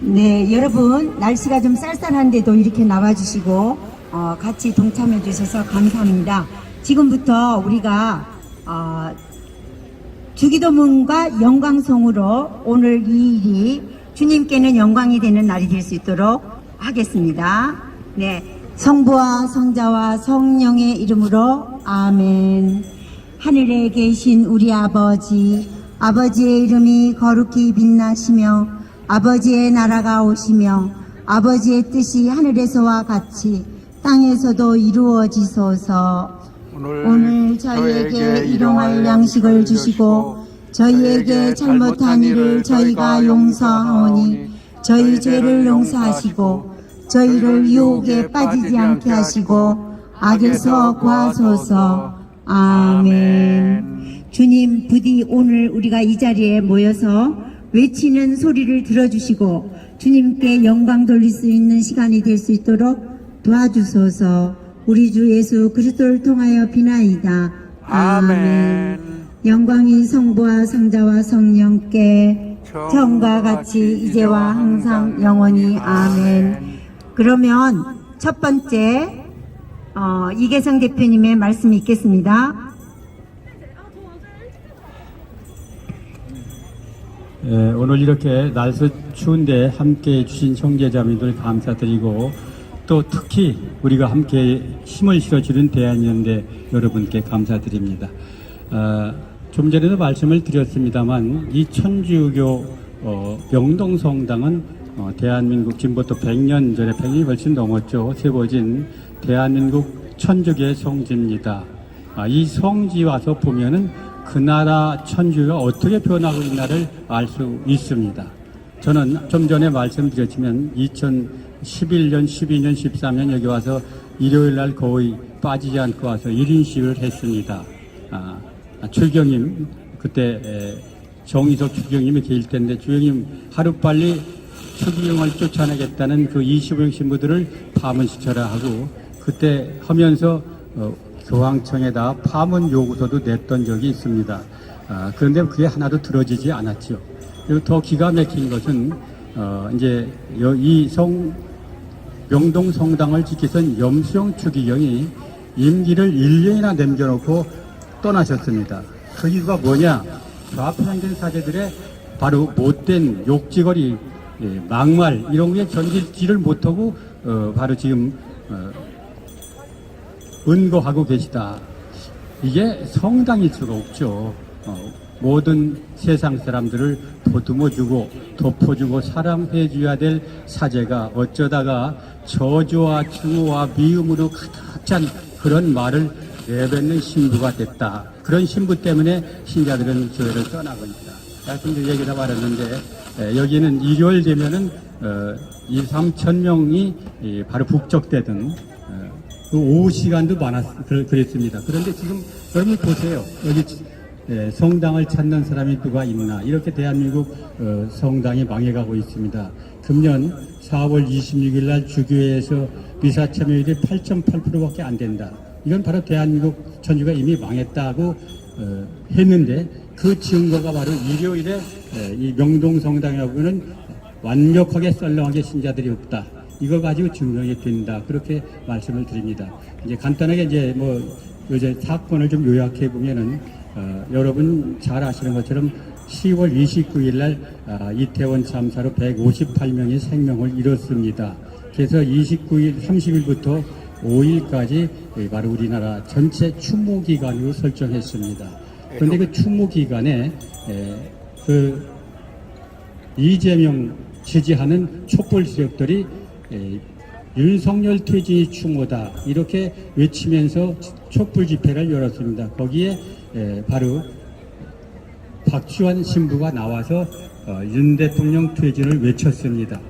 네, 여러분 날씨가 좀 쌀쌀한데도 이렇게 나와주시고 같이 동참해 주셔서 감사합니다. 지금부터 우리가 주기도문과 영광송으로 오늘 이 일이 주님께는 영광이 되는 날이 될 수 있도록 하겠습니다. 네, 성부와 성자와 성령의 이름으로 아멘. 하늘에 계신 우리 아버지, 아버지의 이름이 거룩히 빛나시며 아버지의 나라가 오시며 아버지의 뜻이 하늘에서와 같이 땅에서도 이루어지소서. 오늘 저희에게 일용할 양식을 주시고 저희에게 잘못한 일을 저희가 용서하오니 저희 죄를 용서하시고 저희를 유혹에 빠지지 않게 하시고 악에서 구하소서. 아멘. 주님, 부디 오늘 우리가 이 자리에 모여서 외치는 소리를 들어주시고 주님께 영광 돌릴 수 있는 시간이 될 수 있도록 도와주소서. 우리 주 예수 그리스도를 통하여 비나이다. 아멘. 영광이 성부와 성자와 성령께 처음과 같이 이제와 항상 영원히 아멘. 그러면 첫 번째 이계성 대표님의 말씀이 있겠습니다. 오늘 이렇게 날씨 추운데 함께해 주신 형제자매들 감사드리고 또 특히 우리가 함께 힘을 실어주는 대한연대 여러분께 감사드립니다. 좀 전에도 말씀을 드렸습니다만 이 천주교 명동성당은 대한민국 지금부터 100년 전에 100년이 훨씬 넘었죠. 세워진 대한민국 천주교의 성지입니다. 이 성지 와서 보면은 그 나라 천주교가 어떻게 변하고 있나를 알 수 있습니다. 저는 좀 전에 말씀드렸지만 2011년, 12년, 13년 여기 와서 일요일 날 거의 빠지지 않고 와서 1인식을 했습니다. 주경님, 그때 정의석 주경님이 계실 텐데 주경님 하루빨리 추기경을 쫓아내겠다는 그 25명 신부들을 파문시켜라 하고 그때 하면서 교황청에다 파문 요구서도 냈던 적이 있습니다. 그런데 그게 하나도 들어지지 않았죠. 그리고 더 기가 막힌 것은 이제 이 명동 성당을 지키던 염수영 추기경이 임기를 1년이나 남겨놓고 떠나셨습니다. 그 이유가 뭐냐? 좌편향된 사제들의 바로 못된 욕지거리, 막말 이런 게 견디지를 못하고 바로 지금 은거하고 계시다. 이게 성당일 수가 없죠. 모든 세상 사람들을 보듬어주고 덮어주고 사랑해줘야 될 사제가 어쩌다가 저주와 증오와 미움으로 가득 찬 그런 말을 내뱉는 신부가 됐다. 그런 신부 때문에 신자들은 교회를 떠나고 있다. 말씀드린 얘기다 말했는데 여기는 일요일 되면은 2, 3천 명이 바로 북적대던 그 오후 시간도 그랬습니다. 그런데 지금 여러분 보세요. 여기 성당을 찾는 사람이 누가 있나. 이렇게 대한민국 성당이 망해가고 있습니다. 금년 4월 26일 날 주교회에서 미사 참여율이 8.8%밖에 안 된다. 이건 바로 대한민국 천주가 이미 망했다고 했는데 그 증거가 바로 일요일에 이 명동성당이라고는 완벽하게 썰렁하게 신자들이 없다. 이걸 가지고 증명이 된다. 그렇게 말씀을 드립니다. 이제 간단하게 이제 이제 사건을 좀 요약해 보면은 여러분 잘 아시는 것처럼 10월 29일 날 이태원 참사로 158명이 생명을 잃었습니다. 그래서 29일, 30일부터 5일까지 바로 우리나라 전체 추모 기간으로 설정했습니다. 그런데 그 추모 기간에 그 이재명 지지하는 촛불 세력들이 윤석열 퇴진이 추모다 이렇게 외치면서 촛불 집회를 열었습니다. 거기에 바로 박지원 신부가 나와서 윤 대통령 퇴진을 외쳤습니다.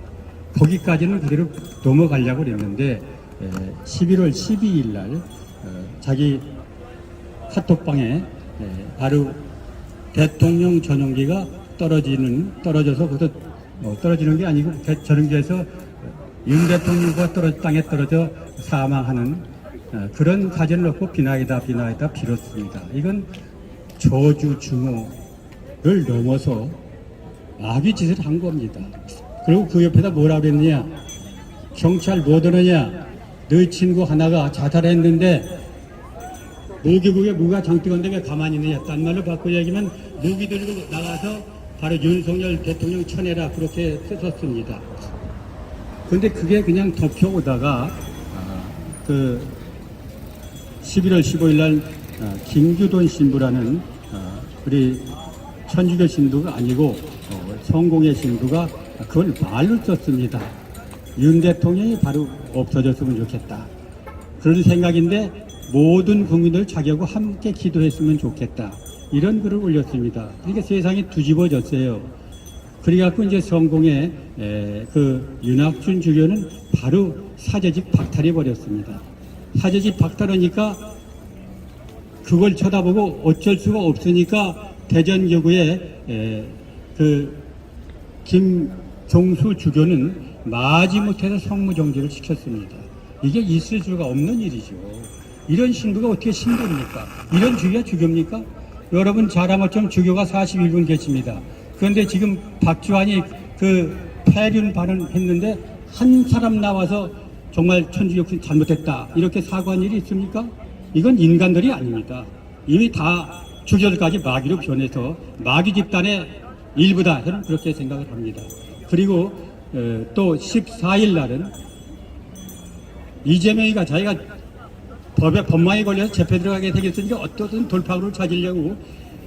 거기까지는 그대로 넘어가려고 했는데 11월 12일 날 자기 카톡방에 바로 대통령 전용기가 떨어져서 그것도 떨어지는 게 아니고 전용기에서 윤 대통령과 땅에 떨어져 사망하는 그런 사진을 놓고 비나이다 빌었습니다. 이건 저주 증오를 넘어서 마귀 짓을 한 겁니다. 그리고 그 옆에다 뭐라 그랬느냐? 경찰 뭐 드느냐? 너희 친구 하나가 자살했는데 무기국에 무가 장뜨건데 왜 가만히 있느냐? 딴 말로 바꿔 얘기하면 무기 들고 나가서 바로 윤석열 대통령 쳐내라 그렇게 썼습니다. 근데 그게 그냥 덮여오다가 그 11월 15일 날 김규돈 신부라는 우리 천주교 신부가 아니고 성공의 신부가 그걸 말로 썼습니다. 윤 대통령이 바로 없어졌으면 좋겠다. 그런 생각인데 모든 국민들 자기하고 함께 기도했으면 좋겠다. 이런 글을 올렸습니다. 그러니까 세상이 뒤집어졌어요. 그래갖고 이제 성공의 그 윤학준 주교는 바로 사제직 박탈해 버렸습니다. 사제직 박탈하니까 그걸 쳐다보고 어쩔 수가 없으니까 대전교구의 그 김종수 주교는 마지못해서 성무정지를 시켰습니다. 이게 있을 수가 없는 일이죠. 이런 신부가 어떻게 신부입니까? 이런 주교가 주교입니까? 여러분 잘 아는 것처럼 주교가 41분 계십니다. 그런데 지금 박주환이 그 폐륜 발언했는데 한 사람 나와서 정말 천주교군 잘못했다 이렇게 사과한 일이 있습니까? 이건 인간들이 아닙니다. 이미 다 주교들까지 마귀로 변해서 마귀 집단의 일부다 저는 그렇게 생각을 합니다. 그리고 또 14일 날은 이재명이가 자기가 법망에 걸려서 재패 들어가게 생겼으니까 어떻든 돌파구를 찾으려고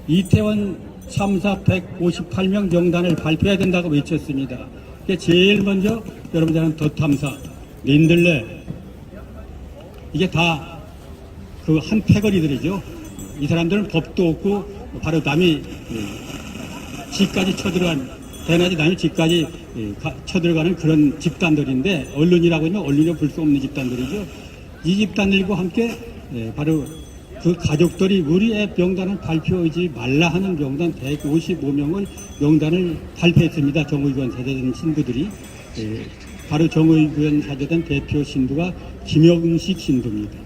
이태원 참사 158명 명단을 발표해야 된다고 외쳤습니다. 제일 먼저 여러분들 아는 더탐사, 린들레 이게 다 그 한 패거리들이죠. 이 사람들은 법도 없고 바로 남이 집까지 쳐들어간 대낮에 남이 집까지 쳐들어가는 그런 집단들인데 언론이라고 하면 언론이 볼 수 없는 집단들이죠. 이 집단들과 함께 바로 그 가족들이 우리의 명단을 발표하지 말라 하는 명단 155명을 명단을 발표했습니다. 정의교원 사제단 신부들이 바로 정의교원 사제단 대표 신부가 김영식 신부입니다.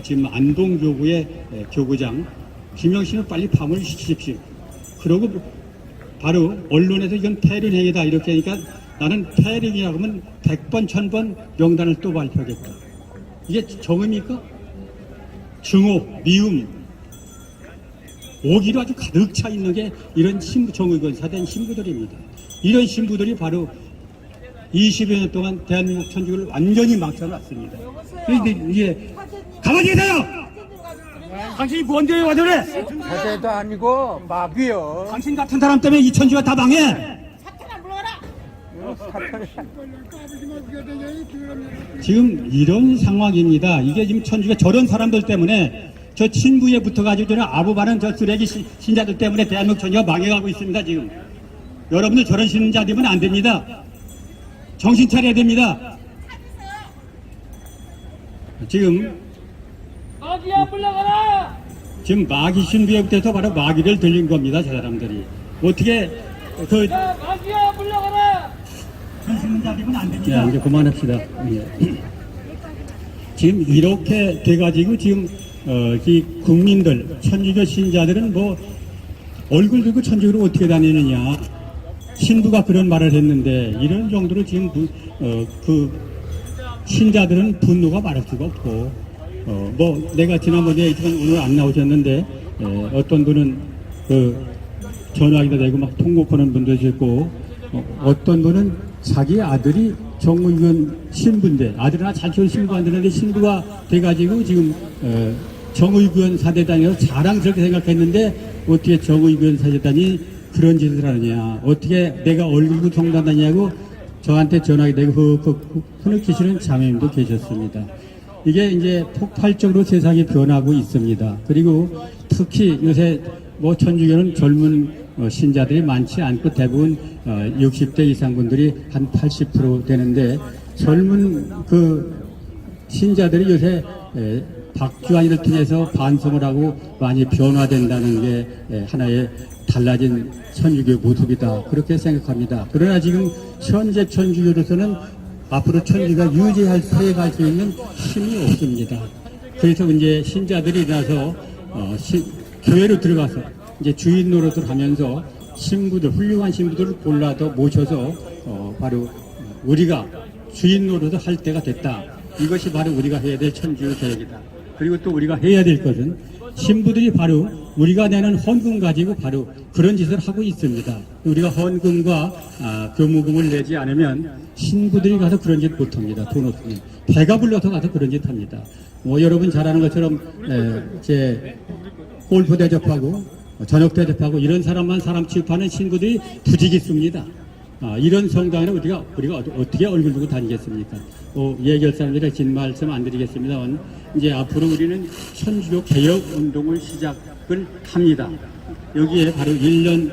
지금 안동교구의 교구장 김영식은 빨리 밤을 시키십시오. 그러고 바로 언론에서 이건 폐륜행위다 이렇게 하니까 나는 폐륜이라고 하면 100번 1000번 명단을 또 발표하겠다. 이게 정의입니까? 증오, 미움, 오기로 아주 가득 차 있는 게 이런 신부, 정의권 사된 신부들입니다. 이런 신부들이 바로 20여 년 동안 대한민국 천주교를 완전히 망쳐놨습니다. 그런데 이제 가만히 계세요! 당신이 뭔데요, 와저래? 사제도 아니고 마귀요. 당신 같은 사람 때문에 이 천주가 다 망해! 지금 이런 상황입니다. 이게 지금 천주교 저런 사람들 때문에 저 친부에 붙어가지고 저는 아부바는 저 쓰레기 신자들 때문에 대한민국 천주가 망해가고 있습니다. 지금 여러분들 저런 신자 되면 안 됩니다. 정신 차려야 됩니다. 지금 마귀야 물러가라! 지금 마귀 신부에부터 바로 마귀를 들린 겁니다. 저 사람들이 어떻게 그 야 마귀야 물러가라! 신자되면 안 됩니다. 이제 그만합시다. 예. 지금 이렇게 돼가지고 지금 이 국민들 천주교 신자들은 뭐 얼굴 들고 천주교로 어떻게 다니느냐 신부가 그런 말을 했는데 이런 정도로 지금 그 신자들은 분노가 말할 수가 없고 뭐 내가 지난번에 오늘 안 나오셨는데 어떤 분은 그 전화기도 내고 막 통곡하는 분도 있고 어떤 분은 자기 아들이 정의교원 신부인데 아들 하나 잘 키운 신부 안 되는데 신부가 돼가지고 지금 정의교원 사제단이라고 자랑스럽게 생각했는데 어떻게 정의교원 사제단이 그런 짓을 하느냐 어떻게 내가 얼굴도 정단하냐고 저한테 전화기 내고 흐느끼시는 자매님도 계셨습니다. 이게 이제 폭발적으로 세상이 변하고 있습니다. 그리고 특히 요새 뭐 천주교는 젊은 신자들이 많지 않고 대부분 60대 이상 분들이 한 80% 되는데 젊은 그 신자들이 요새 박주환이를 통해서 반성을 하고 많이 변화된다는 게 하나의 달라진 천주교 모습이다 그렇게 생각합니다. 그러나 지금 현재 천주교로서는 앞으로 천주교가 유지할 세갈 수 있는 힘이 없습니다. 그래서 이제 신자들이 일어나서 교회로 들어가서 이제 주인 노릇을 하면서 신부들 훌륭한 신부들을 골라서 모셔서 바로 우리가 주인 노릇을 할 때가 됐다. 이것이 바로 우리가 해야 될 천주교 개혁이다. 그리고 또 우리가 해야 될 것은 신부들이 바로 우리가 내는 헌금 가지고 바로 그런 짓을 하고 있습니다. 우리가 헌금과 교무금을 내지 않으면 신부들이 가서 그런 짓 못합니다. 돈 없으면 배가 불러서 가서 그런 짓 합니다. 여러분 잘 아는 것처럼 제 골프 대접하고 저녁 대접하고 이런 사람만 사람 취급하는 신부들이 부지기수입니다. 이런 성당에 우리가 어떻게 얼굴 두고 다니겠습니까? 예결사님들의 긴 말씀 안 드리겠습니다. 이제 앞으로 우리는 천주교 개혁 운동을 시작을 합니다. 여기에 바로 1년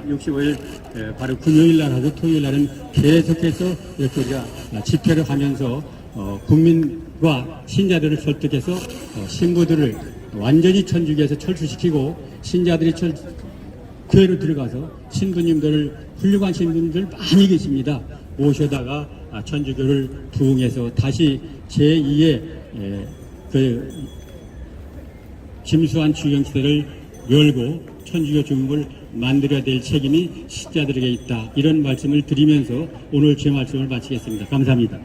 65일 바로 금요일 날하고 토요일 날은 계속해서 이렇게 우리가 집회를 하면서 국민과 신자들을 설득해서 신부들을 완전히 천주교에서 철수시키고 신자들이 교회로 들어가서 신부님들을 훌륭한 신부님들 많이 계십니다. 모셔다가 천주교를 부흥해서 다시 제2의 그 김수환 주경시대를 열고 천주교 중흥을 만들어야 될 책임이 신자들에게 있다. 이런 말씀을 드리면서 오늘 제 말씀을 마치겠습니다. 감사합니다.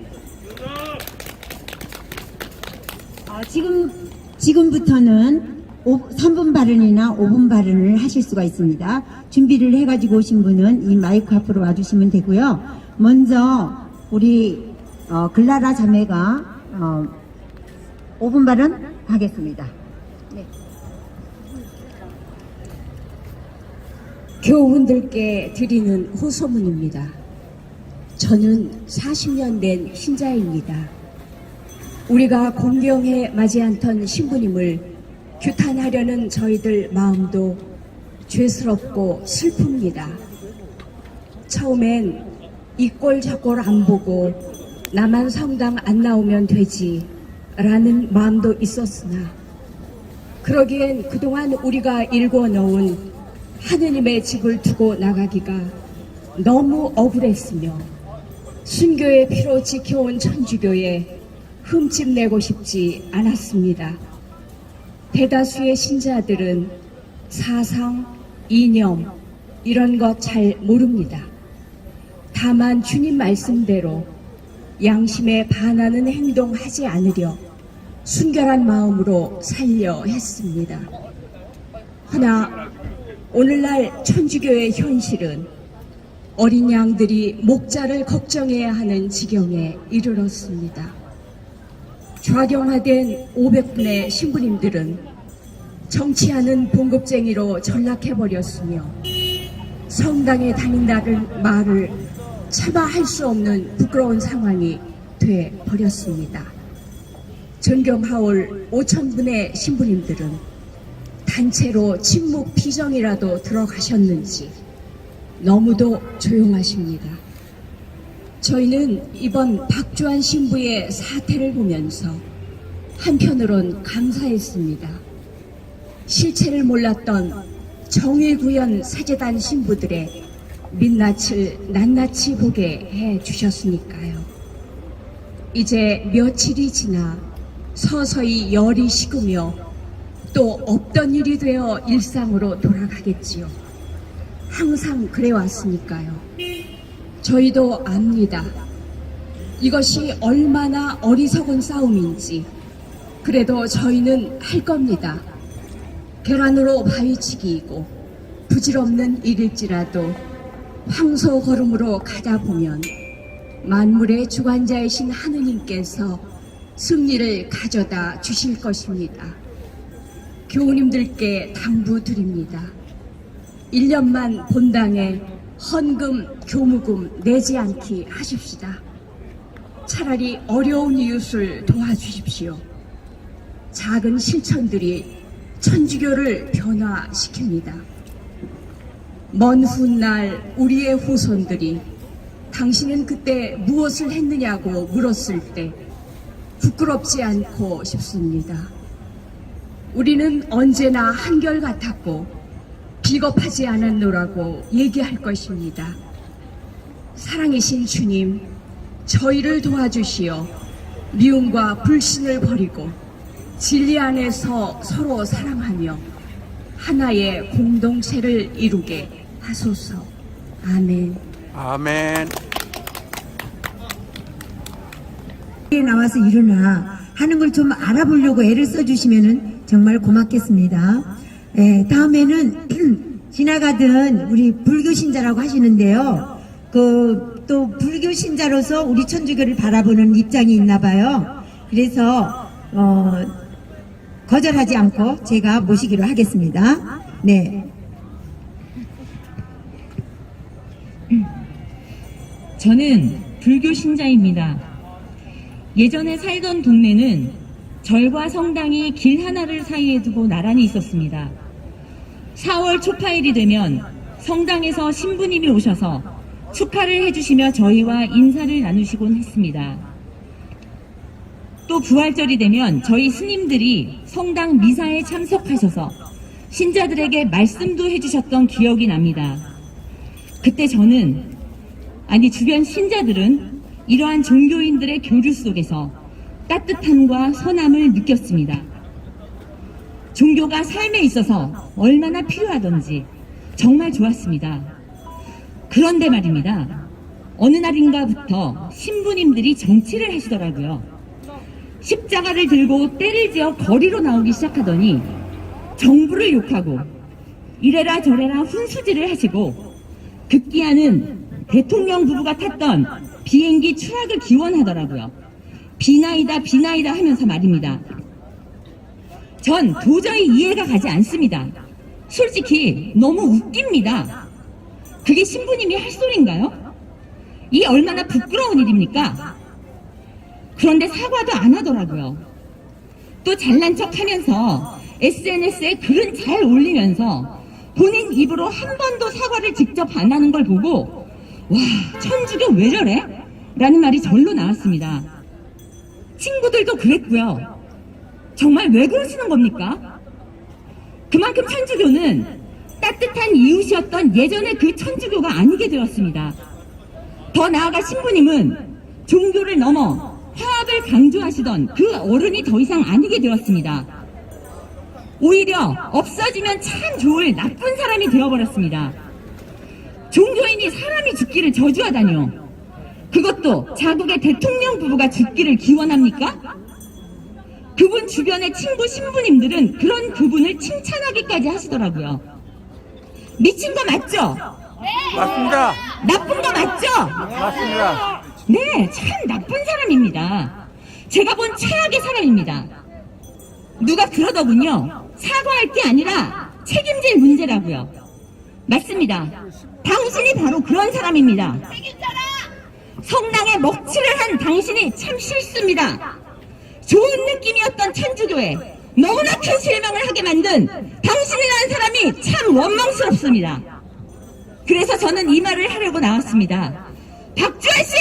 지금부터는 3분 발언이나 5분 발언을 하실 수가 있습니다. 준비를 해가지고 오신 분은 이 마이크 앞으로 와주시면 되고요. 먼저 우리 글라라 자매가 5분 발언 하겠습니다. 네. 교우분들께 드리는 호소문입니다. 저는 40년 된 신자입니다. 우리가 공경에 맞지 않던 신부님을 규탄하려는 저희들 마음도 죄스럽고 슬픕니다. 처음엔 이 꼴 저 꼴 안 보고 나만 성당 안 나오면 되지 라는 마음도 있었으나 그러기엔 그동안 우리가 일궈놓은 하느님의 집을 두고 나가기가 너무 억울했으며 순교의 피로 지켜온 천주교에 흠집 내고 싶지 않았습니다. 대다수의 신자들은 사상, 이념 이런 것 잘 모릅니다. 다만 주님 말씀대로 양심에 반하는 행동하지 않으려 순결한 마음으로 살려 했습니다. 허나 오늘날 천주교의 현실은 어린 양들이 목자를 걱정해야 하는 지경에 이르렀습니다. 좌경화된 500분의 신부님들은 정치하는 봉급쟁이로 전락해버렸으며 성당에 다닌다는 말을 차마 할 수 없는 부끄러운 상황이 돼 버렸습니다. 전경하올 5,000분의 신부님들은 단체로 침묵 피정이라도 들어가셨는지 너무도 조용하십니다. 저희는 이번 박주환 신부의 사태를 보면서 한편으론 감사했습니다. 실체를 몰랐던 정의구현 사제단 신부들의 민낯을 낱낱이 보게 해주셨으니까요. 이제 며칠이 지나 서서히 열이 식으며 또 없던 일이 되어 일상으로 돌아가겠지요. 항상 그래왔으니까요. 저희도 압니다. 이것이 얼마나 어리석은 싸움인지. 그래도 저희는 할 겁니다. 계란으로 바위치기이고 부질없는 일일지라도 황소 걸음으로 가다 보면 만물의 주관자이신 하느님께서 승리를 가져다 주실 것입니다. 교우님들께 당부드립니다. 1년만 본당에 헌금, 교무금 내지 않기 하십시다. 차라리 어려운 이웃을 도와주십시오. 작은 실천들이 천주교를 변화시킵니다. 먼 훗날 우리의 후손들이 당신은 그때 무엇을 했느냐고 물었을 때 부끄럽지 않고 싶습니다. 우리는 언제나 한결같았고 비겁하지 않았노라고 얘기할 것입니다. 사랑이신 주님, 저희를 도와주시어 미움과 불신을 버리고 진리 안에서 서로 사랑하며 하나의 공동체를 이루게 하소서. 아멘. 아멘. 나와서 일어나 하는 걸 좀 알아보려고 애를 써주시면 정말 고맙겠습니다. 다음에는 지나가던 우리 불교 신자라고 하시는데요. 또 불교 신자로서 우리 천주교를 바라보는 입장이 있나 봐요. 그래서 거절하지 않고 제가 모시기로 하겠습니다. 네. 저는 불교 신자입니다. 예전에 살던 동네는 절과 성당이 길 하나를 사이에 두고 나란히 있었습니다. 4월 초파일이 되면 성당에서 신부님이 오셔서 축하를 해주시며 저희와 인사를 나누시곤 했습니다. 또 부활절이 되면 저희 스님들이 성당 미사에 참석하셔서 신자들에게 말씀도 해주셨던 기억이 납니다. 그때 저는, 아니 주변 신자들은 이러한 종교인들의 교류 속에서 따뜻함과 선함을 느꼈습니다. 종교가 삶에 있어서 얼마나 필요하던지 정말 좋았습니다. 그런데 말입니다. 어느 날인가부터 신부님들이 정치를 하시더라고요. 십자가를 들고 때를 지어 거리로 나오기 시작하더니 정부를 욕하고 이래라 저래라 훈수질을 하시고 급기야는 대통령 부부가 탔던 비행기 추락을 기원하더라고요. 비나이다 비나이다 하면서 말입니다. 전 도저히 이해가 가지 않습니다. 솔직히 너무 웃깁니다. 그게 신부님이 할 소린가요? 이 얼마나 부끄러운 일입니까? 그런데 사과도 안 하더라고요. 또 잘난 척 하면서 SNS에 글은 잘 올리면서 본인 입으로 한 번도 사과를 직접 안 하는 걸 보고 와, 천주교 왜 저래? 라는 말이 절로 나왔습니다. 친구들도 그랬고요. 정말 왜 그러시는 겁니까? 그만큼 천주교는 따뜻한 이웃이었던 예전의 그 천주교가 아니게 되었습니다. 더 나아가 신부님은 종교를 넘어 화합을 강조하시던 그 어른이 더 이상 아니게 되었습니다. 오히려 없어지면 참 좋을 나쁜 사람이 되어버렸습니다. 종교인이 사람이 죽기를 저주하다니요. 그것도 자국의 대통령 부부가 죽기를 기원합니까? 그분 주변의 친구 신부님들은 그런 그분을 칭찬하기까지 하시더라고요. 미친 거 맞죠? 맞습니다. 나쁜 거 맞죠? 맞습니다. 네, 참 나쁜 사람입니다. 제가 본 최악의 사람입니다. 누가 그러더군요. 사과할 게 아니라 책임질 문제라고요. 맞습니다. 당신이 바로 그런 사람입니다. 성당에 먹칠을 한 당신이 참 싫습니다. 좋은 느낌이었던 천주교에 너무나 큰 실망을 하게 만든 당신이라는 사람이 참 원망스럽습니다. 그래서 저는 이 말을 하려고 나왔습니다. 박주환 씨!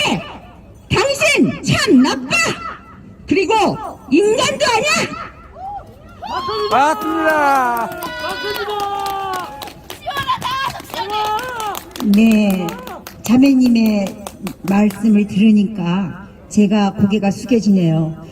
당신 참 나빠! 그리고 인간도 아니야! 맞습니다. 네, 자매님의 말씀을 들으니까 제가 고개가 숙여지네요.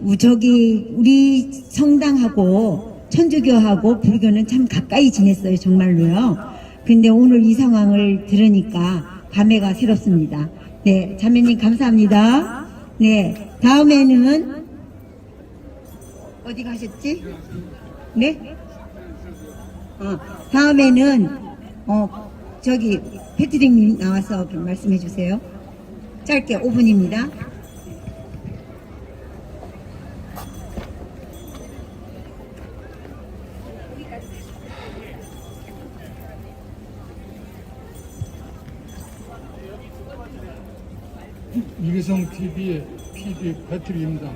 우리 성당하고 천주교하고 불교는 참 가까이 지냈어요, 정말로요. 근데 오늘 이 상황을 들으니까 감회가 새롭습니다. 네, 자매님 감사합니다. 네, 다음에는 어디 가셨지? 네? 다음에는 저기 패트릭님 나와서 말씀해 주세요. 짧게 5분입니다. 이기성 TV의 PD 패트릭입니다.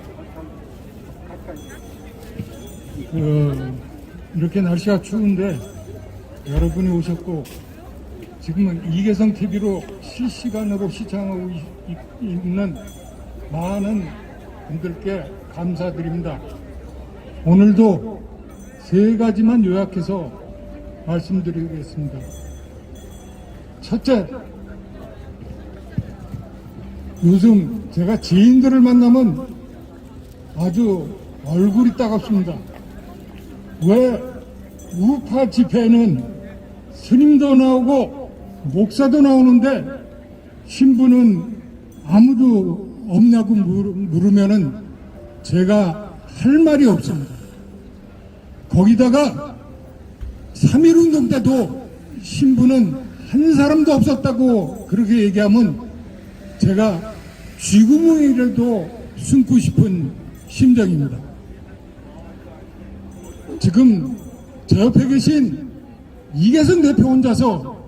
이렇게 날씨가 추운데 여러분이 오셨고 지금은 이계성 TV로 실시간으로 시청하고 있는 많은 분들께 감사드립니다. 오늘도 세 가지만 요약해서 말씀드리겠습니다. 첫째, 요즘 제가 지인들을 만나면 아주 얼굴이 따갑습니다. 왜 우파 집회에는 스님도 나오고 목사도 나오는데 신부는 아무도 없냐고 물으면은 제가 할 말이 없습니다. 거기다가 3.1운동 때도 신부는 한 사람도 없었다고 그렇게 얘기하면 제가 쥐구멍이라도 숨고 싶은 심정입니다. 지금 저 옆에 계신 이계성 대표 혼자서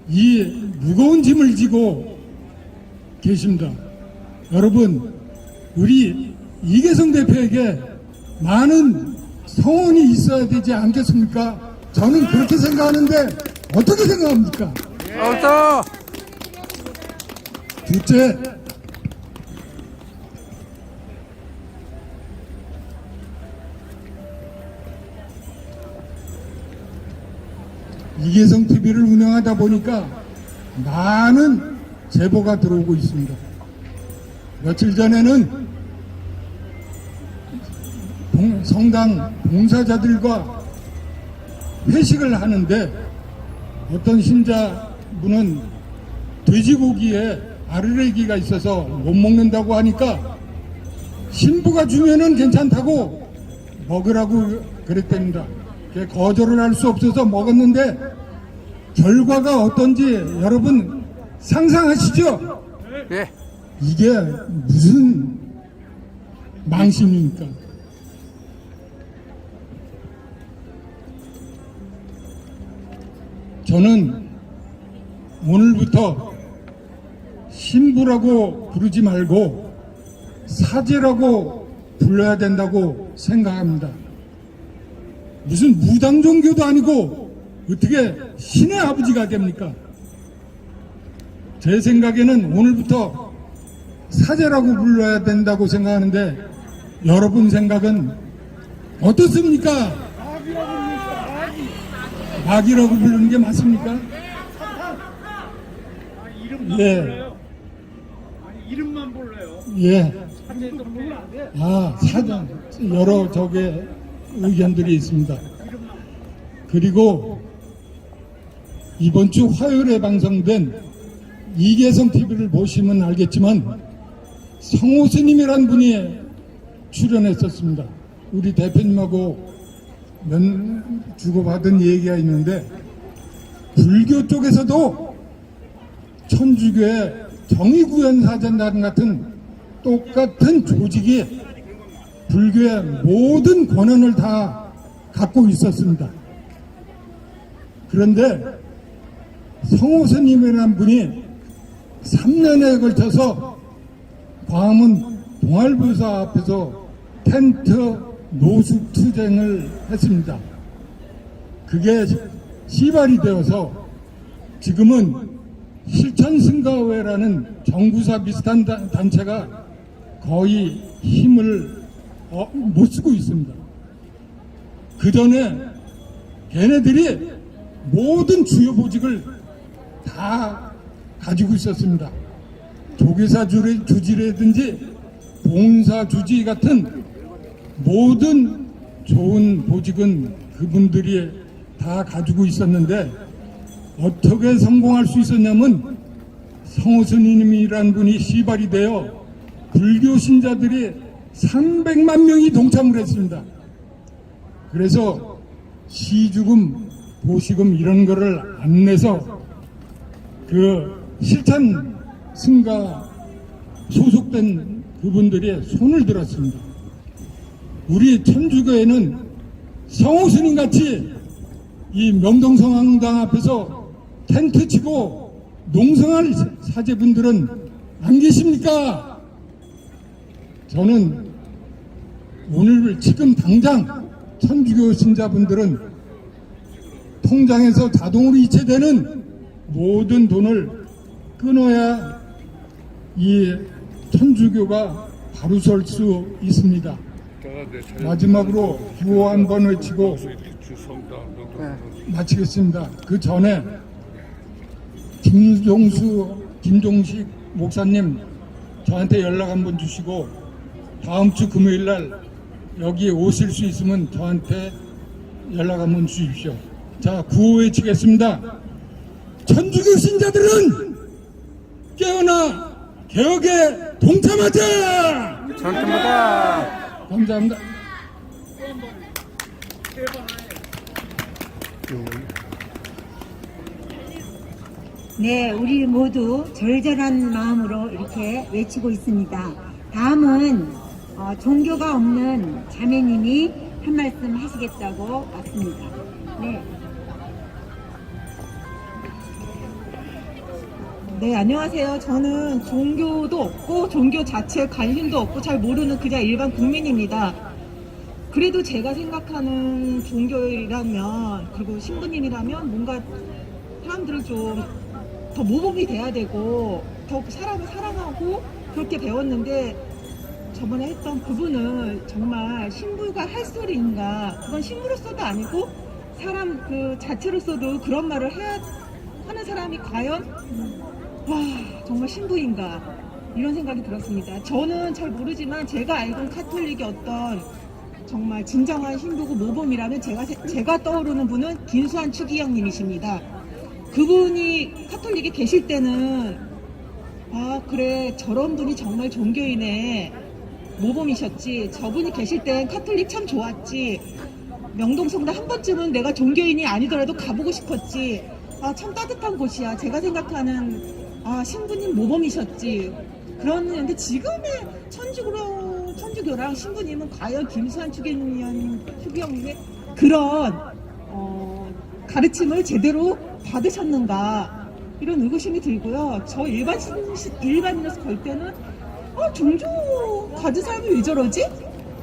이 무거운 짐을 지고 계십니다. 여러분, 우리 이계성 대표에게 많은 성원이 있어야 되지 않겠습니까? 저는 그렇게 생각하는데 어떻게 생각합니까? 없어. 둘째, 이계성 TV를 운영하다 보니까 많은 제보가 들어오고 있습니다. 며칠 전에는 성당 봉사자들과 회식을 하는데 어떤 신자분은 돼지고기에 아르레기가 있어서 못 먹는다고 하니까 신부가 주면은 괜찮다고 먹으라고 그랬답니다. 거절을 할 수 없어서 먹었는데 결과가 어떤지 여러분 상상하시죠? 예. 이게 무슨 망신입니까? 저는 오늘부터 신부라고 부르지 말고 사제라고 불러야 된다고 생각합니다. 무슨 무당 종교도 아니고 어떻게 신의 아버지가 됩니까? 제 생각에는 오늘부터 사제라고 불러야 된다고 생각하는데 여러분 생각은 어떻습니까? 마귀라고 부르는 게 맞습니까? 예. 이름만 불러요. 예. 사제도 불러 안 돼. 아, 사전 여러 적의 의견들이 있습니다. 그리고 이번 주 화요일에 방송된 이계성 TV를 보시면 알겠지만 성호 스님이란 분이 출연했었습니다. 우리 대표님하고 주고받은 얘기가 있는데 불교 쪽에서도 천주교의 정의구현사전단 같은 똑같은 조직이 불교의 모든 권한을 다 갖고 있었습니다. 그런데 성호 스님이라는 분이 3년에 걸쳐서 광화문 동아일보사 앞에서 텐트 노숙 투쟁을 했습니다. 그게 시발이 되어서 지금은 실천승가회라는 정부사 비슷한 단체가 거의 힘을 못 쓰고 있습니다. 그 전에 걔네들이 모든 주요 보직을 다 가지고 있었습니다. 조계사 주지라든지 봉사 주지 같은 모든 좋은 보직은 그분들이 다 가지고 있었는데 어떻게 성공할 수 있었냐면 성호 스님이라는 분이 시발이 되어 불교 신자들이 300만 명이 동참을 했습니다. 그래서 시주금, 보시금 이런 거를 안 내서 그 실천 승가 소속된 그분들이 손을 들었습니다. 우리 천주교에는 성호 스님 같이 이 명동성황당 앞에서 텐트 치고 농성할 사제분들은 안 계십니까? 저는 오늘 지금 당장 천주교 신자분들은 통장에서 자동으로 이체되는 모든 돈을 끊어야 이 천주교가 바로 설 수 있습니다. 마지막으로 구호 한번 외치고 마치겠습니다. 그 전에 김종식 목사님 저한테 연락 한번 주시고 다음 주 금요일 날 여기 오실 수 있으면 저한테 연락 한번 주십시오. 자, 구호 외치겠습니다. 천주교 신자들은 깨어나 개혁의 동참하자. 전투마다 감사합니다. 네, 우리 모두 절절한 마음으로 이렇게 외치고 있습니다. 다음은 종교가 없는 자매님이 한 말씀 하시겠다고 왔습니다. 네. 네, 안녕하세요. 저는 종교도 없고 종교 자체에 관심도 없고 잘 모르는 그냥 일반 국민입니다. 그래도 제가 생각하는 종교이라면, 그리고 신부님이라면 뭔가 사람들을 좀 더 모범이 돼야 되고 더 사람을 사랑하고 그렇게 배웠는데, 저번에 했던 그분은 정말 신부가 할 소리인가, 그건 신부로서도 아니고 사람 그 자체로서도 그런 말을 해야 하는 사람이 과연 와, 정말 신부인가, 이런 생각이 들었습니다. 저는 잘 모르지만 제가 알던 카톨릭의 어떤 정말 진정한 신부고 모범이라면 제가 떠오르는 분은 김수환 추기경님이십니다. 그분이 카톨릭에 계실 때는 아, 그래, 저런 분이 정말 종교인의 모범이셨지, 저분이 계실 땐 카톨릭 참 좋았지, 명동성당 한 번쯤은 내가 종교인이 아니더라도 가보고 싶었지, 아, 참 따뜻한 곳이야, 제가 생각하는 아, 신부님 모범이셨지, 그런데 지금의 천주교랑 신부님은 과연 김수환 추기경님의 그런 가르침을 제대로 받으셨는가, 이런 의구심이 들고요. 저 일반인으로서 볼 때는 종교 가진 사람이 왜 저러지?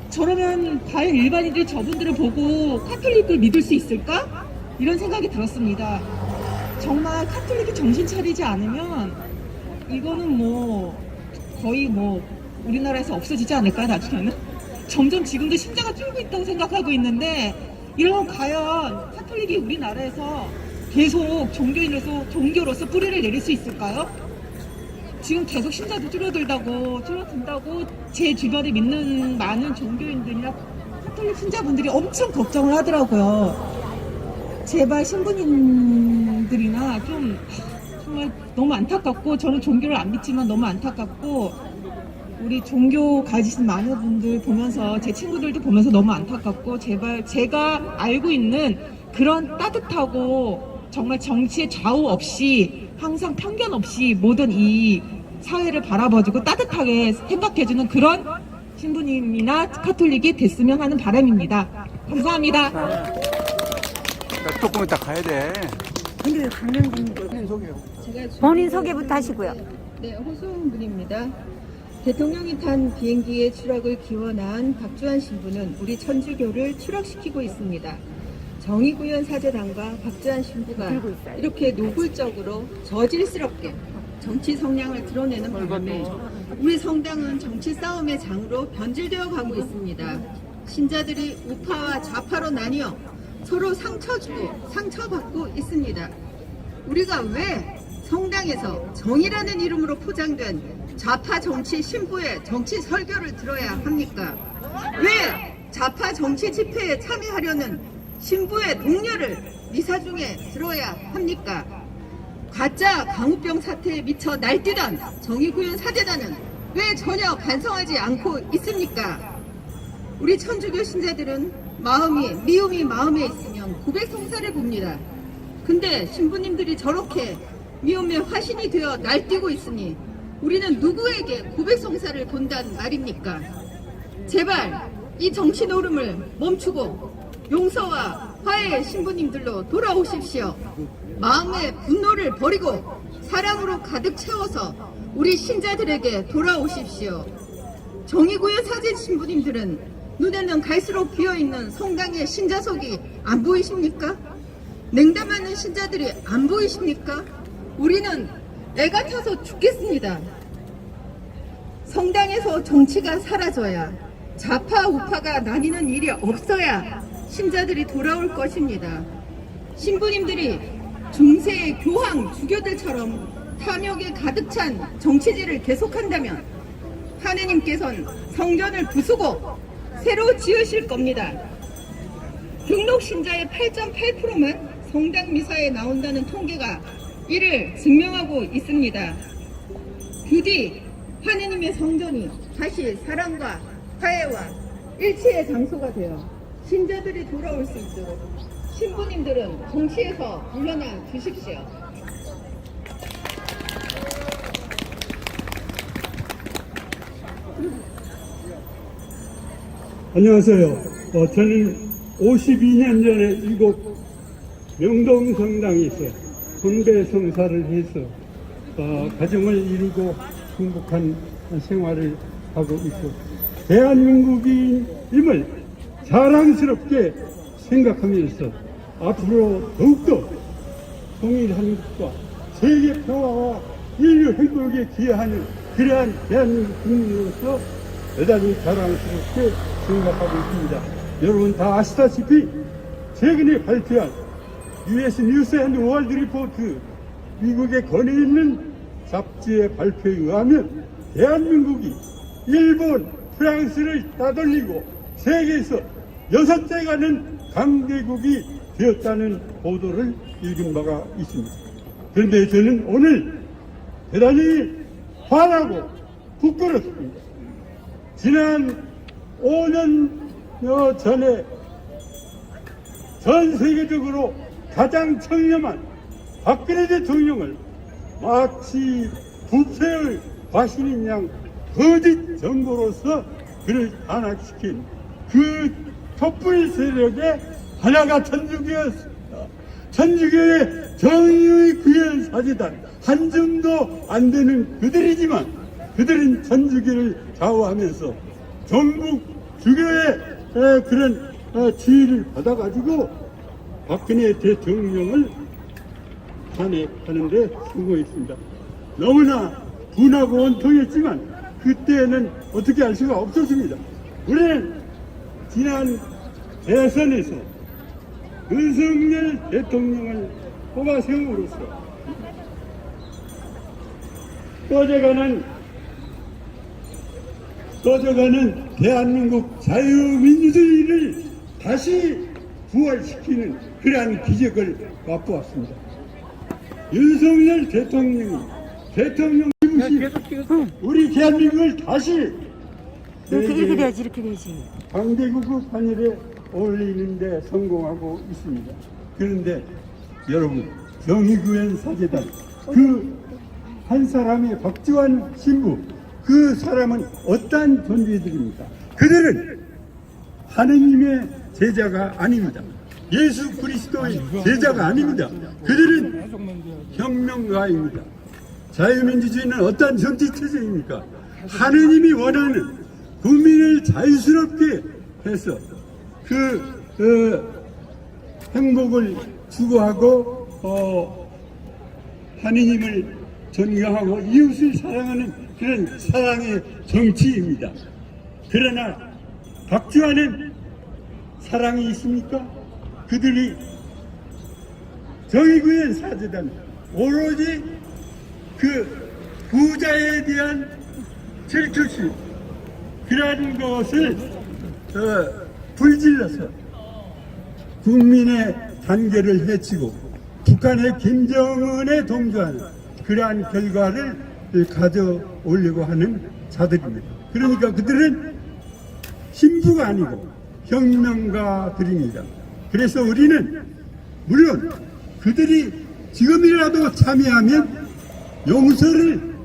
저러면 과연 일반인들이 저분들을 보고 카톨릭을 믿을 수 있을까? 이런 생각이 들었습니다. 정말 카톨릭이 정신 차리지 않으면 이거는 뭐 거의 뭐 우리나라에서 없어지지 않을까, 나중에는? 점점 지금도 신자가 줄고 있다고 생각하고 있는데, 이러면 과연 카톨릭이 우리나라에서 계속 종교로서 뿌리를 내릴 수 있을까요? 지금 계속 신자도 줄어든다고 제 주변에 믿는 많은 종교인들이나 카톨릭 신자분들이 엄청 걱정을 하더라고요. 제발 신부님들이나 좀 정말 너무 안타깝고, 저는 종교를 안 믿지만 너무 안타깝고, 우리 종교 가지신 많은 분들 보면서, 제 친구들도 보면서 너무 안타깝고, 제발 제가 알고 있는 그런 따뜻하고 정말 정치에 좌우 없이 항상 편견 없이 모든 이 사회를 바라봐주고 따뜻하게 생각해주는 그런 신부님이나 카톨릭이 됐으면 하는 바람입니다. 감사합니다. 나 조금 이따 가야 돼. 근데 왜 강명진이고? 본인 소개부터 하시고요. 네, 호수문입니다. 대통령이 탄 비행기의 추락을 기원한 박주한 신부는 우리 천주교를 추락시키고 있습니다. 정의구현 사제단과 박주한 신부가 이렇게 노골적으로 저질스럽게 정치 성향을 드러내는 바람에 우리 성당은 정치 싸움의 장으로 변질되어 가고 있습니다. 신자들이 우파와 좌파로 나뉘어 서로 상처주고 상처받고 있습니다. 우리가 왜 성당에서 정의라는 이름으로 포장된 좌파 정치 신부의 정치 설교를 들어야 합니까? 왜 좌파 정치 집회에 참여하려는 신부의 동료를 미사 중에 들어야 합니까? 가짜 강우병 사태에 미쳐 날뛰던 정의구현 사제단은 왜 전혀 반성하지 않고 있습니까? 우리 천주교 신자들은 미움이 마음에 있으면 고백성사를 봅니다. 근데 신부님들이 저렇게 미움의 화신이 되어 날뛰고 있으니 우리는 누구에게 고백성사를 본단 말입니까? 제발 이 정치 노름을 멈추고 용서와 화해의 신부님들로 돌아오십시오. 마음의 분노를 버리고 사랑으로 가득 채워서 우리 신자들에게 돌아오십시오. 정의구현 사제 신부님들은 눈에는 갈수록 비어있는 성당의 신자석이 안 보이십니까? 냉담하는 신자들이 안 보이십니까? 우리는 애가 타서 죽겠습니다. 성당에서 정치가 사라져야, 좌파 우파가 나뉘는 일이 없어야 신자들이 돌아올 것입니다. 신부님들이 중세의 교황 주교들처럼 탐욕에 가득 찬 정치질을 계속한다면 하느님께서는 성전을 부수고 새로 지으실 겁니다. 등록 신자의 8.8%만 성당 미사에 나온다는 통계가 이를 증명하고 있습니다. 부디 하느님의 성전이 다시 사랑과 화해와 일치의 장소가 되어 신자들이 돌아올 수 있도록 신부님들은 정치에서 물러나 주십시오. 안녕하세요. 저는 52년 전에 이곳 명동성당에서 건배 성사를 해서 가정을 이루고 행복한 생활을 하고 있고 대한민국인임을 자랑스럽게 생각하면서 앞으로 더욱더 통일한국과 세계 평화와 인류 행복에 기여하는 그러한 대한민국 국민으로서 대단히 자랑스럽게 생각하고 있습니다. 여러분 다 아시다시피 최근에 발표한 US 뉴스 앤드 월드 리포트 미국에 권위 있는 잡지의 발표에 의하면 대한민국이 일본, 프랑스를 따돌리고 세계에서 6째 가는 강대국이 되었다는 보도를 읽은 바가 있습니다. 그런데 저는 오늘 대단히 화나고 부끄럽습니다. 지난 5년여 전에 전 세계적으로 가장 청렴한 박근혜 대통령을 마치 부패의 과신인 양 거짓 정보로서 그를 탄핵시킨 그 촛불 세력의 하나가 천주교였습니다. 천주교의 정의의 구현 사제단 한 점도 안 되는 그들이지만 그들은 천주교를 좌우하면서 전국 주교의 그런 지위를 받아가지고 박근혜 대통령을 탄핵하는데 성공했습니다. 너무나 분하고 원통했지만 그때는 어떻게 할 수가 없었습니다. 우리는 지난 대선에서 윤석열 대통령을 뽑아 세움으로써 꺼져가는 대한민국 자유민주주의를 다시 부활시키는 그러한 기적을 맛보았습니다. 윤석열 대통령이 대통령 우리 대한민국을 다시 이렇게 돼야지. 강대국 판열에 올리는데 성공하고 있습니다. 그런데 여러분 정의구현 사제단 그 한 사람의 박지원 신부 그 사람은 어떠한 존재들입니까? 그들은 하느님의 제자가 아닙니다. 예수 그리스도의 제자가 아닙니다. 그들은 혁명가입니다. 자유민주주의는 어떠한 정치체제입니까? 하느님이 원하는 국민을 자유스럽게 해서 행복을 추구하고 하느님을 존경하고 이웃을 사랑하는 그런 사랑의 정치입니다. 그러나 박지원은 사랑이 있습니까? 그들이 정의구현 사제단 오로지 그 부자에 대한 질투심 그러한 것을 불질러서 국민의 단계를 해치고 북한의 김정은에 동조하는 그러한 결과를 가져오려고 하는 자들입니다. 그러니까 그들은 신부가 아니고 혁명가들입니다. 그래서 우리는 물론 그들이 지금이라도 참여하면 용서를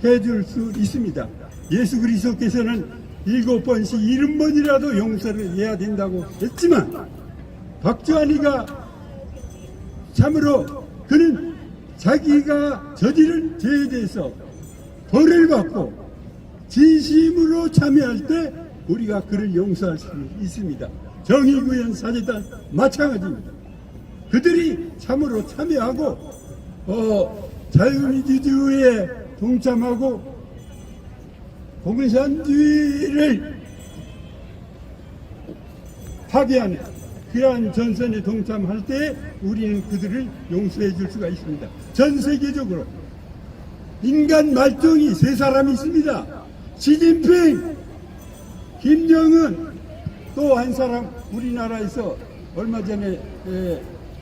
해줄 수 있습니다. 예수 그리스도께서는 7번씩 70번이라도 용서를 해야 된다고 했지만 박지환이가 참으로 그는 자기가 저지른 죄에 대해서 벌을 받고 진심으로 참여할 때 우리가 그를 용서할 수 있습니다. 정의구현 사제단 마찬가지입니다. 그들이 참으로 참여하고 자유민주주의에 동참하고 공산주의를 파괴하는 그러한 전선에 동참할 때 우리는 그들을 용서해 줄 수가 있습니다. 전 세계적으로 인간 말종이 3사람이 있습니다. 시진핑, 김정은, 또 한 사람 우리나라에서 얼마 전에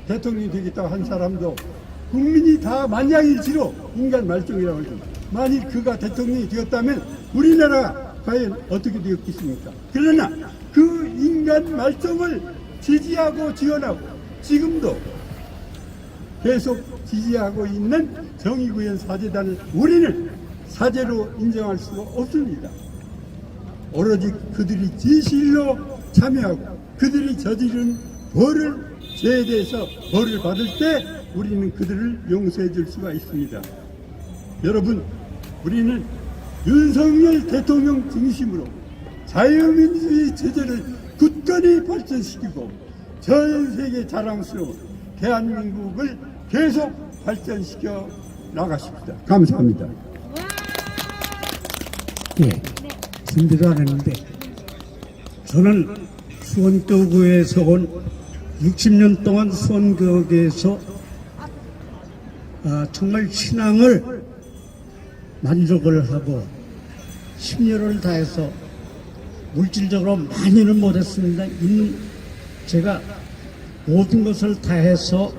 대통령이 되겠다고 한 사람도 국민이 다 만장일치로 인간 말종이라고 합니다. 만일 그가 대통령이 되었다면 우리나라가 과연 어떻게 되었겠습니까? 그러나 그 인간 말썽을 지지하고 지원하고 지금도 계속 지지하고 있는 정의구현 사제단을 우리는 사제로 인정할 수가 없습니다. 오로지 그들이 진실로 참여하고 그들이 저지른 죄에 대해서 벌을 받을 때 우리는 그들을 용서해 줄 수가 있습니다. 여러분, 우리는 윤석열 대통령 중심으로 자유민주주의 체제를 굳건히 발전시키고 전 세계 자랑스러운 대한민국을 계속 발전시켜 나가십니다. 감사합니다. 예, 준비도 안 했는데 저는 수원교구에서 온 60년 동안 수원교구에서 정말 신앙을 만족을 하고 심려를 다해서 물질적으로 많이는 못했습니다. 제가 모든 것을 다해서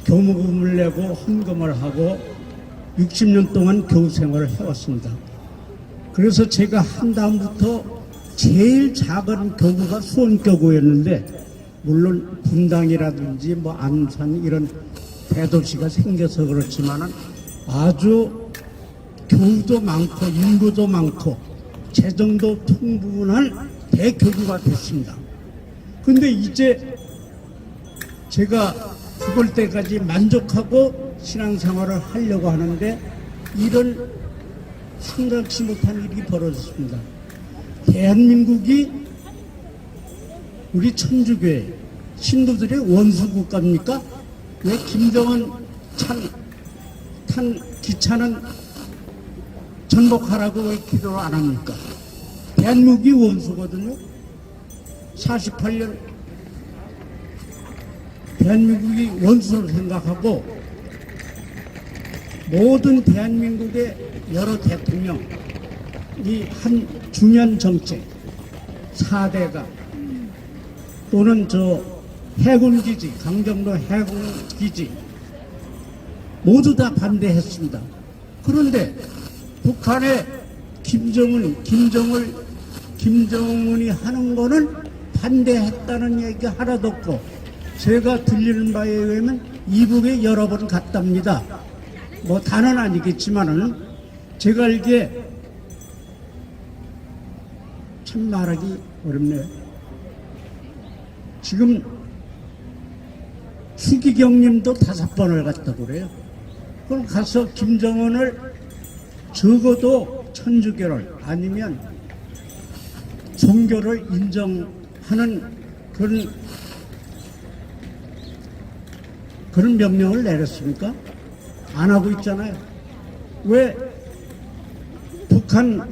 교무금을 내고 헌금을 하고 60년 동안 교우 생활을 해왔습니다. 그래서 제가 한 다음부터 제일 작은 교구가 수원교구였는데, 물론 분당이라든지 뭐 안산 이런 대도시가 생겨서 그렇지만은 아주 교우도 많고 인구도 많고 재정도 풍부한 대교구가 됐습니다. 근데 이제 제가 죽을 때까지 만족하고 신앙생활을 하려고 하는데 이런 생각지 못한 일이 벌어졌습니다. 대한민국이 우리 천주교회 신도들의 원수국가입니까? 왜 김정은 탄 기차는 전복하라고 왜 기도를 안 합니까? 대한민국이 원수거든요. 48년 대한민국이 원수로 생각하고 모든 대한민국의 여러 대통령 이 한 중요한 정책 4대가 또는 저 해군기지 강정도 해군기지 모두 다 반대했습니다. 그런데 북한의 김정은이 하는 거는 반대했다는 얘기 하나도 없고, 제가 들리는 바에 의하면 이북에 여러 번 갔답니다. 뭐 다는 아니겠지만은 제가 알기에 참 말하기 어렵네요. 지금 추기경님도 5번을 갔다고 그래요. 그럼 가서 김정은을 적어도 천주교를 아니면 종교를 인정하는 그런 명령을 내렸습니까? 안 하고 있잖아요. 왜 북한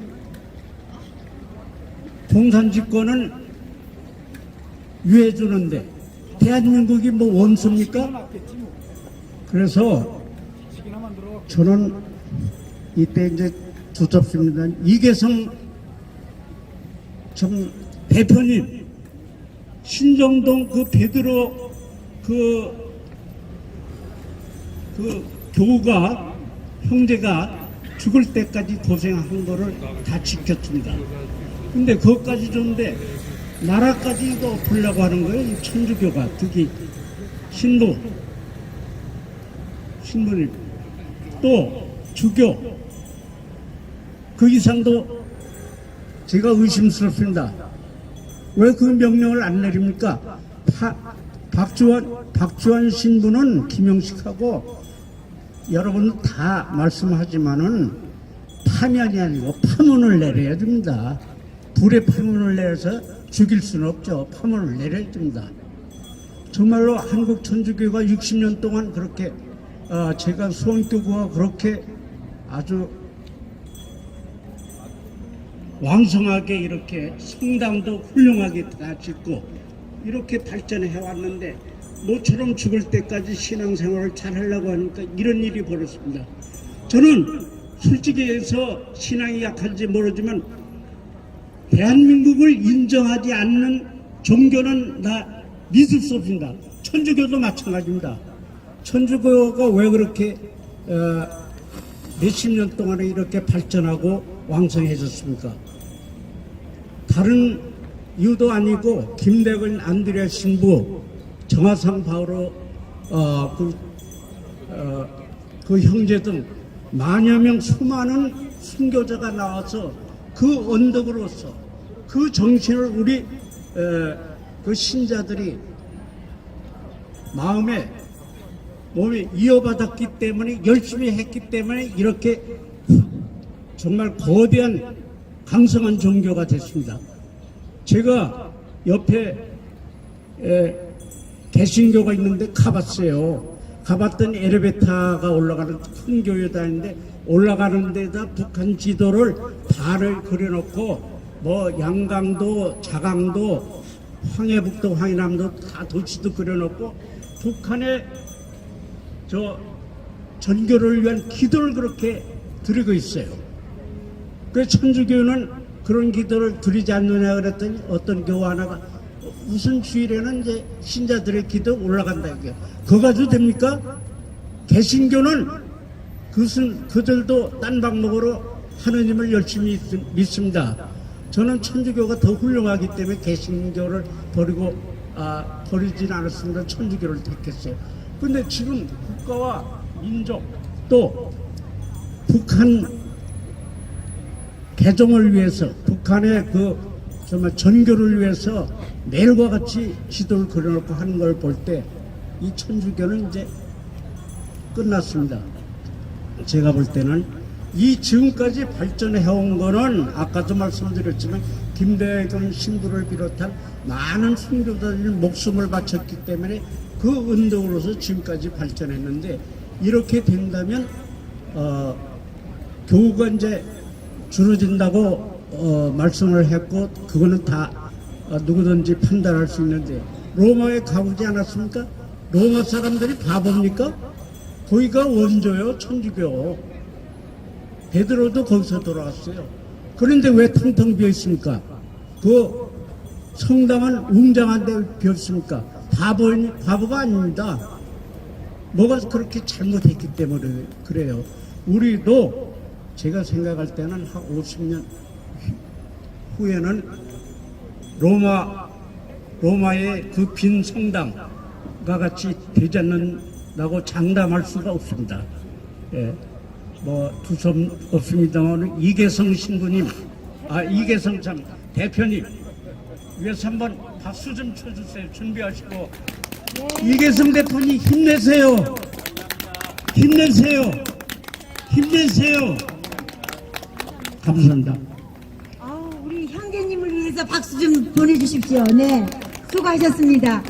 공산집권은 유해주는데 대한민국이 뭐 원수입니까? 그래서 저는 이때 이제 두텁습니다. 이계성 전 대표님, 신정동 그 베드로 그 교우가 형제가 죽을 때까지 고생한 거를 다 지켰습니다. 근데 그것까지 좋은데 나라까지 이거 엎으려고 하는 거예요. 이 천주교가 특히 신부님 또 주교 그 이상도 제가 의심스럽습니다. 왜 그 명령을 안 내립니까? 박주환 신부는 김영식하고 여러분 다 말씀하지만은 파면이 아니고 파문을 내려야 됩니다. 불에 파문을 내서 죽일 수는 없죠. 파문을 내려야 됩니다. 정말로 한국 천주교가 60년 동안 그렇게 제가 수원교구가 그렇게 아주 왕성하게 이렇게 성당도 훌륭하게 다 짓고 이렇게 발전해 왔는데 모처럼 죽을 때까지 신앙생활을 잘 하려고 하니까 이런 일이 벌어졌습니다. 저는 솔직히 해서 신앙이 약한지 모르지만 대한민국을 인정하지 않는 종교는 다 믿을 수 없습니다. 천주교도 마찬가지입니다. 천주교가 왜 그렇게 몇십 년 동안에 이렇게 발전하고 왕성해졌습니까? 다른 이유도 아니고 김대근 안드레 신부 정화상 바오로 그 형제 등 만여 명 수많은 순교자가 나와서 그 언덕으로서 그 정신을 우리 그 신자들이 마음에 몸에 이어받았기 때문에 열심히 했기 때문에 이렇게 정말 거대한 강성한 종교가 됐습니다. 제가 옆에 개신교가 있는데 가봤어요. 가봤더니 엘리베이터가 올라가는 큰 교회 다니는데 올라가는 데다 북한 지도를 달을 그려놓고 뭐 양강도 자강도 황해북도 황해남도 다 도시도 그려놓고 북한의 저 전교를 위한 기도를 그렇게 드리고 있어요. 그 천주교는 그런 기도를 드리지 않느냐 그랬더니 어떤 교회 하나가 무슨 주일에는 이제 신자들의 기도 올라간다 이게 그거 가지고 됩니까? 개신교는 그들도 딴 방법으로 하느님을 열심히 믿습니다. 저는 천주교가 더 훌륭하기 때문에 개신교를 버리진 않았습니다. 천주교를 택했어요. 근데 지금 국가와 민족 또 북한 개종을 위해서 북한의 그 정말 전교를 위해서 매일과 같이 지도를 그려놓고 하는 걸 볼 때 이 천주교는 이제 끝났습니다. 제가 볼 때는 이 지금까지 발전해온 거는 아까도 말씀드렸지만 김대근 신부를 비롯한 많은 순교자들이 목숨을 바쳤기 때문에 그 운동으로서 지금까지 발전했는데 이렇게 된다면 교우가 이제 줄어든다고 말씀을 했고 그거는 다 누구든지 판단할 수 있는데 로마에 가보지 않았습니까? 로마 사람들이 바보입니까? 거기가 원조요 천주교. 베드로도 거기서 돌아왔어요. 그런데 왜 텅텅 비어 있습니까? 그 성당은 웅장한데 비어 있습니까? 바보가 아닙니다. 뭐가 그렇게 잘못했기 때문에 그래요. 우리도 제가 생각할 때는 한 50년 후에는 로마의 그 빈 성당과 같이 되지 않는다고 장담할 수가 없습니다. 예, 뭐 두섬 없습니다만 이계성 신부님, 이계성 참 대표님 위해서 한번 박수 좀 쳐주세요. 준비하시고 이계성 대표님 힘내세요. 힘내세요. 힘내세요. 감사합니다. 우리 형제님을 위해서 박수 좀 보내주십시오. 네, 수고하셨습니다.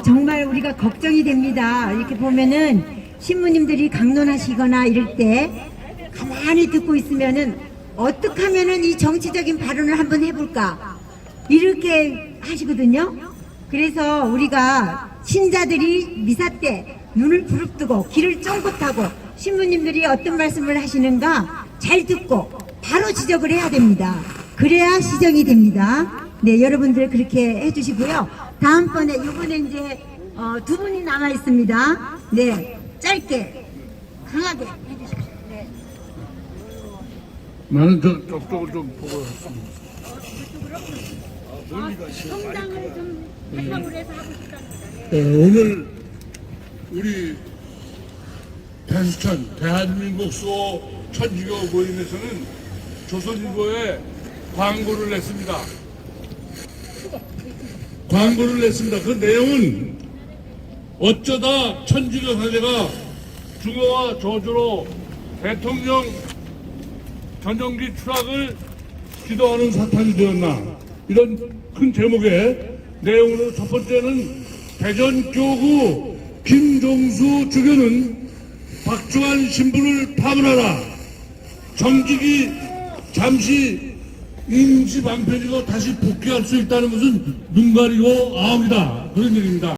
정말 우리가 걱정이 됩니다. 이렇게 보면은 신부님들이 강론하시거나 이럴 때 가만히 듣고 있으면은 어떻게 하면은 이 정치적인 발언을 한번 해볼까 이렇게 하시거든요. 그래서 우리가 신자들이 미사 때 눈을 부릅뜨고 귀를 쫑긋하고 신부님들이 어떤 말씀을 하시는가 잘 듣고 바로 지적을 해야 됩니다. 그래야 시정이 됩니다. 네, 여러분들 그렇게 해주시고요. 다음번에 이번에 이제 두 분이 남아 있습니다. 네, 짧게 강하게 해주십시오. 네. 나는 저쪽을 좀 보고 성당을 좀 생각을 해서 하고 싶다는 오늘 우리 대수천 대한민국 수호 천주교 모임에서는 조선일보에 광고를 냈습니다. 그 내용은 어쩌다 천주교 사제가 중요와 저주로 대통령 전용기 추락을 기도하는 사탄이 되었나, 이런 큰 제목의 내용으로 첫 번째는 대전교구 김종수 주교는 박주환 신부를 파문하라, 정직이 잠시 임시 방편이고 다시 복귀할 수 있다는 것은 눈 가리고 아옵니다. 그런 얘기입니다.